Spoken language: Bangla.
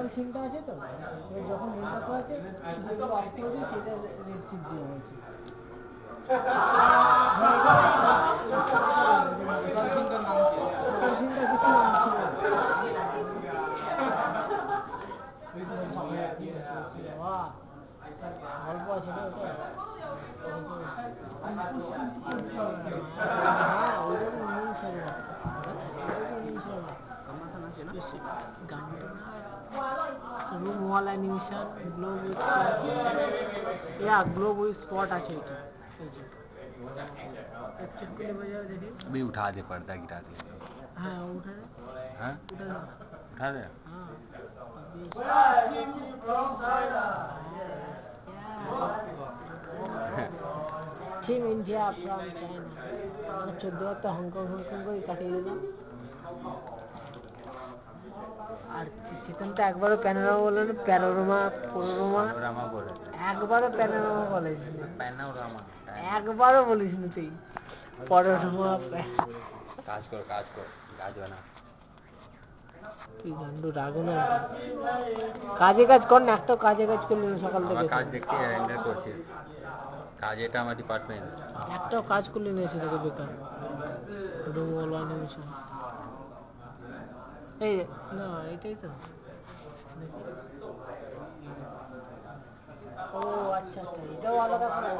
নর্মাল সিমটা আছে তো, যখন নেটটা করেছে সেটা অফ করে দিয়ে সেটা রেড সিম দিয়ে হয়েছে। গল্প আছে না ওটা? হ্যাঁ ওইটা তো গানটা না room wall animation globe with globe with spot আছে এটা। चेक করে बजाओ देखिए। अभी उठा दे, पर्दा गिरा दे। हाँ उठा दे। हाँ उठा दे। हाँ टीम इंडिया फ्रॉम चाइना। আমরা 14 তো হংকং করে কাটিয়ে দিলাম। আর চেতন তো একবারও প্যানোরামা বললো না, প্যানোরামা বলে একবারও প্যানোরামা বলিস না, প্যানোরামা একবারও বলিস না তুই প্যানোরামা। কাজ কর কাজ বানা। তুই গান্ডু রাগো না, কাজ কর না, একটা কাজ করলি না সকাল থেকে। কাজ দেখতে রেন্ডার করছি, কাজ এটা আমার ডিপার্টমেন্ট। একটাও কাজ করলি না এসে থেকে বেকার। রুম ওয়াল অ্যানিমেশন এই না এটাই তো। ও আচ্ছা এটাও আলাদা করে।